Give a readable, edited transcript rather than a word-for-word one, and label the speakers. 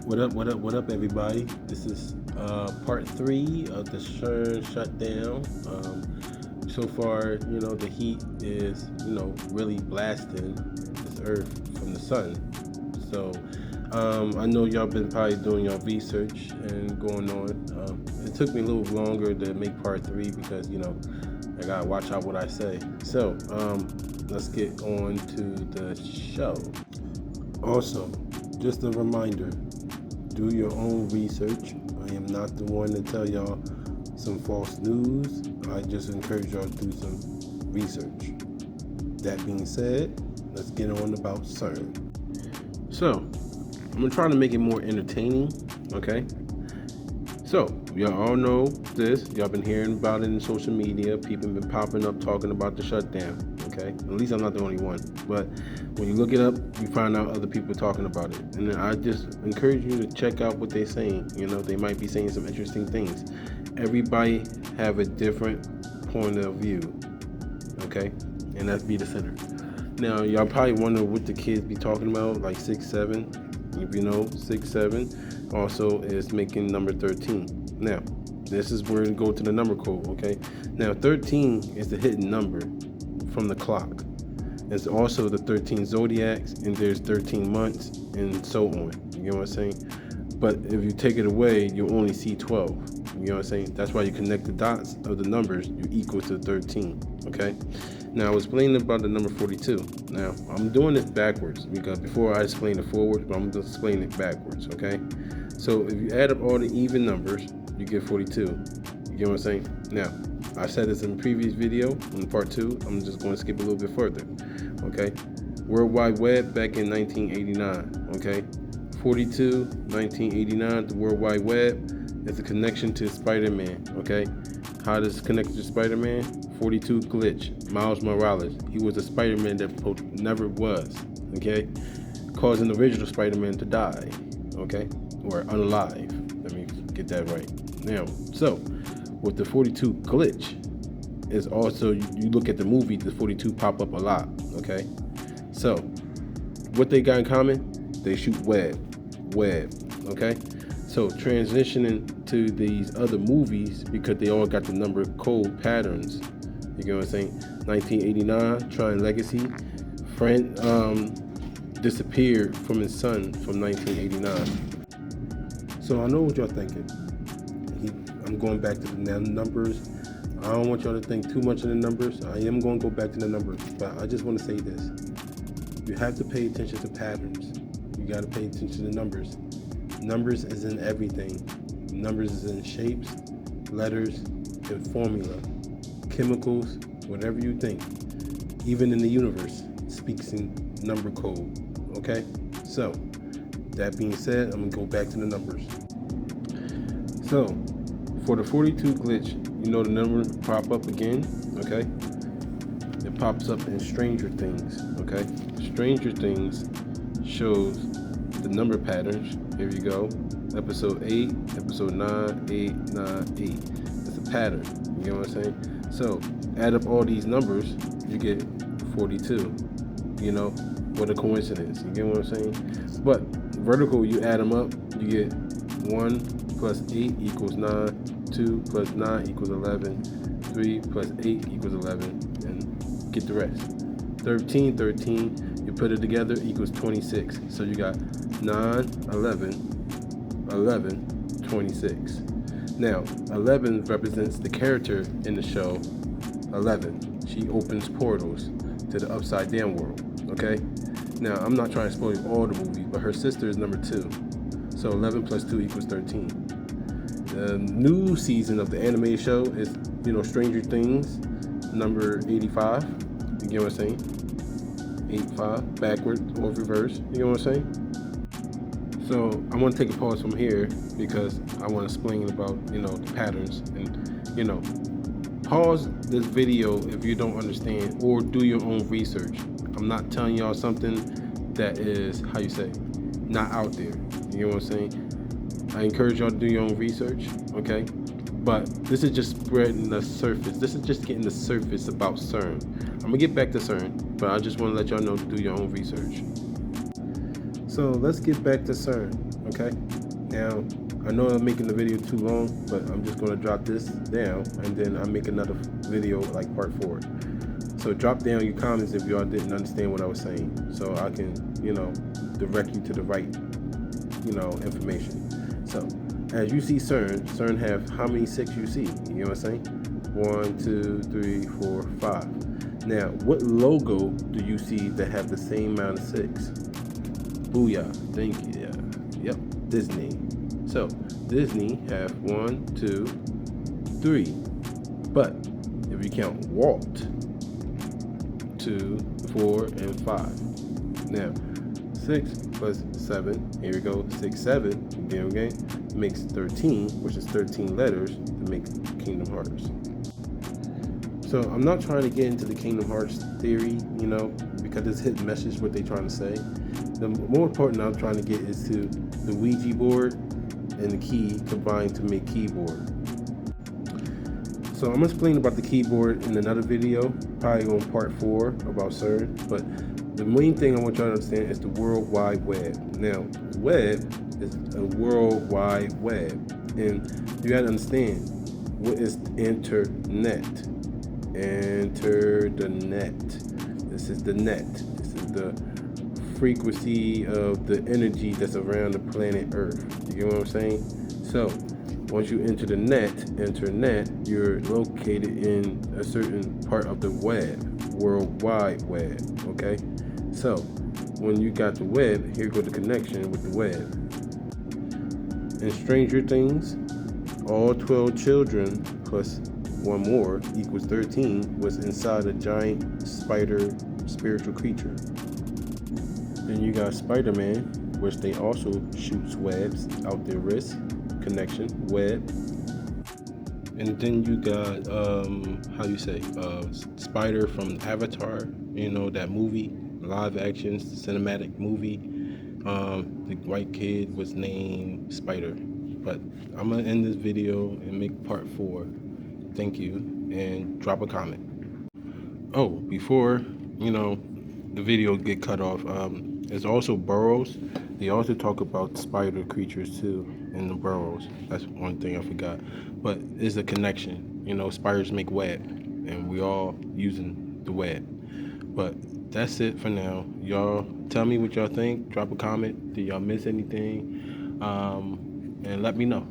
Speaker 1: What up, everybody? This is part 3 of the CERN shutdown. So far, the heat is, really blasting this Earth from the sun. So, I know y'all been probably doing your research and going on. It took me a little longer to make part 3 because, I gotta watch out what I say. So, let's get on to the show. Also, just a reminder, do your own research. I am not the one to tell y'all some false news. I just encourage y'all to do some research. That being said, let's get on about CERN. So, I'm gonna try to make it more entertaining, okay? So, y'all all know this. Y'all been hearing about it in social media. People been popping up talking about the shutdown, okay? At least I'm not the only one. But when you look it up, you find out other people talking about it. And I just encourage you to check out what they're saying. They might be saying some interesting things. Everybody have a different point of view, okay? And that's be the center. Now, y'all probably wonder what the kids be talking about, like 6, 7. If you know, 6, 7 also is making number 13. Now, this is where we go to the number code, okay? Now, 13 is the hidden number from the clock. It's also the 13 zodiacs, and there's 13 months, and so on. You know what I'm saying? But if you take it away, you only see 12. You know what I'm saying? That's why you connect the dots of the numbers, you equal to 13, okay? Now, I was explaining about the number 42. Now, I'm doing this backwards because before I explain it forwards, but I'm just explaining it backwards, okay? So if you add up all the even numbers, you get 42. You get what I'm saying? Now, I said this in the previous video, in part 2. I'm just going to skip a little bit further, okay? World Wide Web back in 1989, okay? 42, 1989, the World Wide Web is a connection to Spider-Man, okay? How does it connect to Spider-Man? 42 glitch, Miles Morales. He was a Spider-Man that never was, okay? Causing the original Spider-Man to die, okay? Or unalive. Let me get that right. Now, so, with the 42 glitch, is also, you look at the movie, the 42 pop up a lot, okay? So, what they got in common? They shoot web, okay? So, transitioning to these other movies, because they all got the number code patterns, you know what I'm saying? 1989, CERN LHC, friend disappeared from his son from 1989. So I know what y'all thinking. I'm going back to the numbers. I don't want y'all to think too much of the numbers. I am going to go back to the numbers, but I just want to say this. You have to pay attention to patterns. You got to pay attention to the numbers. Numbers is in everything. Numbers is in shapes, letters, and formula. Chemicals, whatever you think, even in the universe, speaks in number code, okay? So, that being said, I'm gonna go back to the numbers. So, for the 42 glitch, the number pop up again, okay? It pops up in Stranger Things, okay? Stranger Things shows the number patterns. Here you go. Episode 8, episode 9, 8, 9, 8. It's a pattern, you know what I'm saying? So, add up all these numbers, you get 42. What a coincidence. You get what I'm saying? But vertical, you add them up, you get 1 plus 8 equals 9, 2 plus 9 equals 11, 3 plus 8 equals 11, and get the rest. 13, you put it together, equals 26. So you got 9, 11, 11, 26. Now, 11 represents the character in the show, 11. She opens portals to the upside down world, okay? Now, I'm not trying to spoil all the movies, but her sister is number 2. So 11 plus 2 equals 13. The new season of the animated show is, Stranger Things, number 85. You get what I'm saying? 85, backwards or reverse. You know what I'm saying? So I want to take a pause from here because I want to explain about, the patterns and, pause this video if you don't understand or do your own research. I'm not telling y'all something that is, not out there. You know what I'm saying? I encourage y'all to do your own research, okay? But this is just spreading the surface. This is just getting the surface about CERN. I'm gonna get back to CERN, but I just want to let y'all know to do your own research. So let's get back to CERN, Okay. Now, I know I'm making the video too long, but I'm just going to drop this down and then I'll make another video like part 4. So drop down your comments if y'all didn't understand what I was saying, so I can, direct you to the right, information. So as you see CERN have how many 6 you see? You know what I'm saying? 1, 2, 3, 4, 5. Now, what logo do you see that have the same amount of 6? Booyah. Thank you. Yeah. Yep. Disney. So Disney have 1, 2, 3. But if you count Walt, 2, 4, and 5. Now, 6 plus 7, here we go, 6, 7, again, makes 13, which is 13 letters to make Kingdom Hearts. So I'm not trying to get into the Kingdom Hearts theory, because it's hidden message what they're trying to say. The more important I'm trying to get is to the Ouija board and the key combined to make keyboard. So I'm going to explain about the keyboard in another video, probably on part 4 about CERN. But the main thing I want you to understand is the World Wide Web. Now, web is a World Wide Web. And you got to understand, what is internet? Enter the net. This is the net. This is the frequency of the energy that's around the planet Earth. You get what I'm saying? So once you enter the net, internet, you're located in a certain part of the web, World Wide Web, okay? So when you got the web, here goes the connection with the web. In Stranger Things, all 12 children plus one more equals 13 was inside a giant spider spiritual creature. Then you got Spider-Man, which they also shoots webs out their wrist, connection, web. And then you got, Spider from Avatar, that movie, live action, cinematic movie. The white kid was named Spider. But I'm gonna end this video and make part 4. Thank you, and drop a comment. Oh, before, the video get cut off, there's also burrows. They also talk about spider creatures too in the burrows. That's one thing I forgot. But it's a connection. Spiders make web, and we all using the web. But that's it for now. Y'all tell me what y'all think. Drop a comment. Did y'all miss anything? And let me know.